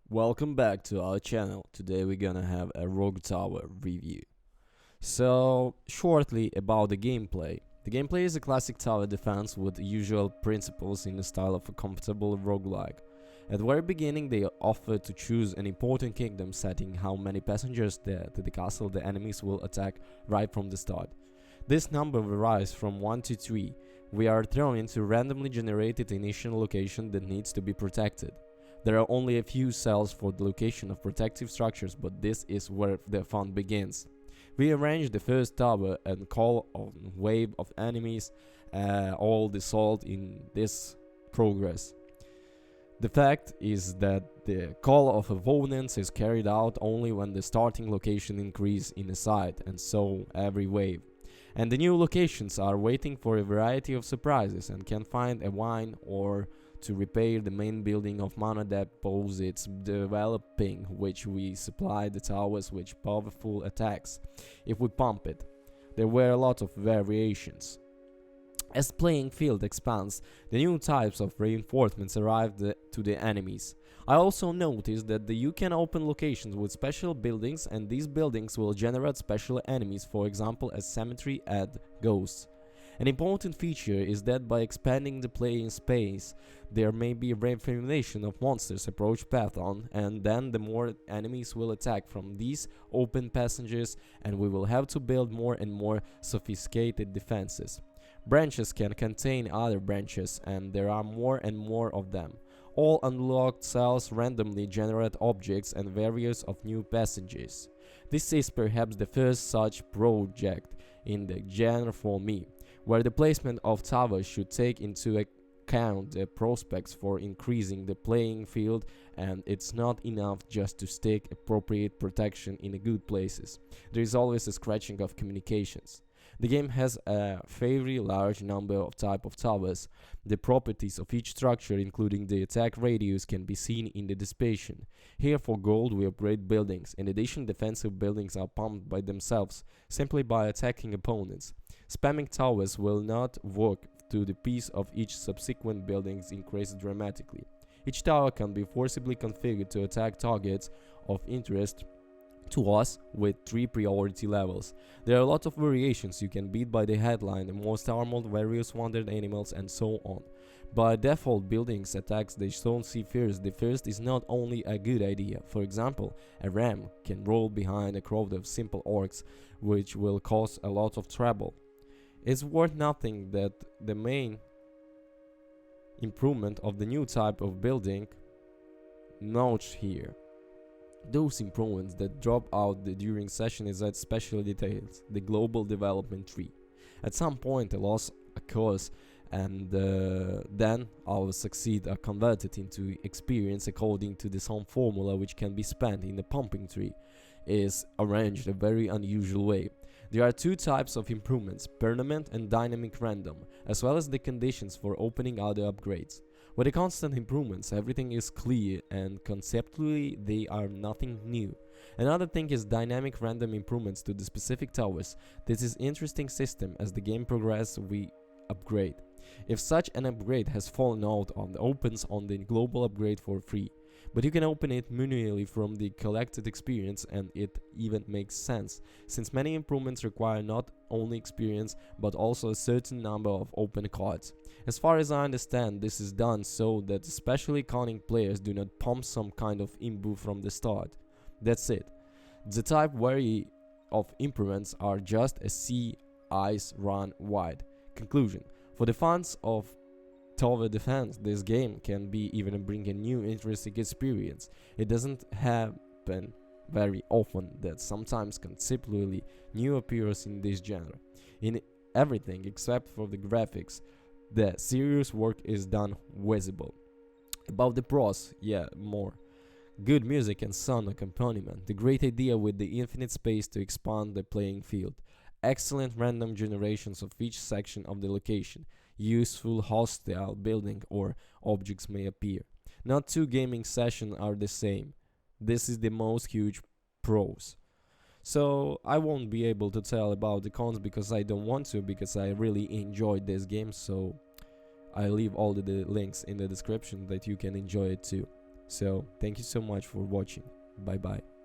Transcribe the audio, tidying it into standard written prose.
Welcome back to our channel. Today we're gonna have a Rogue Tower review. So, shortly about the gameplay. The gameplay is a classic tower defense with usual principles in the style of a comfortable roguelike. At the very beginning they offer to choose an important kingdom, setting how many passengers there to the castle the enemies will attack right from the start. This number varies from 1 to 3. We are thrown into a randomly generated initial location that needs to be protected. There are only a few cells for the location of protective structures, but this is where the fun begins. We arrange the first tower and call on a wave of enemies, all the salt in this progress. The fact is that the call of opponents is carried out only when the starting location increase in a site, and so every wave. And the new locations are waiting for a variety of surprises and can find a wine or to repair the main building of mana deposits developing, which we supply the towers with powerful attacks if we pump it. There were a lot of variations. As playing field expands, the new types of reinforcements arrived to the enemies. I also noticed that you can open locations with special buildings, and these buildings will generate special enemies, for example as cemetery and ghosts. An important feature is that by expanding the playing space, there may be a reformulation of monsters approach path on, and then the more enemies will attack from these open passages, and we will have to build more and more sophisticated defenses. Branches can contain other branches, and there are more and more of them. All unlocked cells randomly generate objects and various of new passages. This is perhaps the first such project in the genre for me, where the placement of towers should take into account the prospects for increasing the playing field, and it's not enough just to stick appropriate protection in the good places. There is always a scratching of communications. The game has a very large number of type of towers. The properties of each structure, including the attack radius, can be seen in the description. Here for gold we upgrade buildings. In addition, defensive buildings are pumped by themselves, simply by attacking opponents. Spamming towers will not work to the piece of each subsequent buildings increase dramatically. Each tower can be forcibly configured to attack targets of interest to us with 3 priority levels. There are a lot of variations. You can beat by the headline, the most armored, various wounded animals, and so on. By default, buildings attacks they don't see first. The first is not only a good idea. For example, a ram can roll behind a crowd of simple orcs, which will cause a lot of trouble. It's worth noting that the main improvement of the new type of building notched here. Those improvements that drop out during session is that special details, the global development tree. At some point a loss occurs, and then our succeed are converted into experience according to the same formula, which can be spent in the pumping tree is arranged a very unusual way. There are 2 types of improvements, permanent and dynamic random, as well as the conditions for opening other upgrades. With the constant improvements, everything is clear, and conceptually they are nothing new. Another thing is dynamic random improvements to the specific towers. This is interesting system. As the game progresses we upgrade. If such an upgrade has fallen out on the opens on the global upgrade for free, but you can open it manually from the collected experience, and it even makes sense, since many improvements require not only experience but also a certain number of open cards. As far as I understand, this is done so that especially cunning players do not pump some kind of imbu from the start. That's it. The type vary of improvements are just a sea, ice, run, wide. Conclusion. For the fans of tower defense, this game can be even bring a new interesting experience. It doesn't happen very often that sometimes conceptually new appears in this genre. In everything except for the graphics, the serious work is done visible. About the pros, more. Good music and sound accompaniment. The great idea with the infinite space to expand the playing field. Excellent random generations of each section of the location. Useful hostile building or objects may appear. Not 2 gaming sessions are the same. This is the most huge pros. So I won't be able to tell about the cons because I don't want to, because I really enjoyed this game, so I leave all the links in the description that you can enjoy it too. So thank you so much for watching. Bye bye.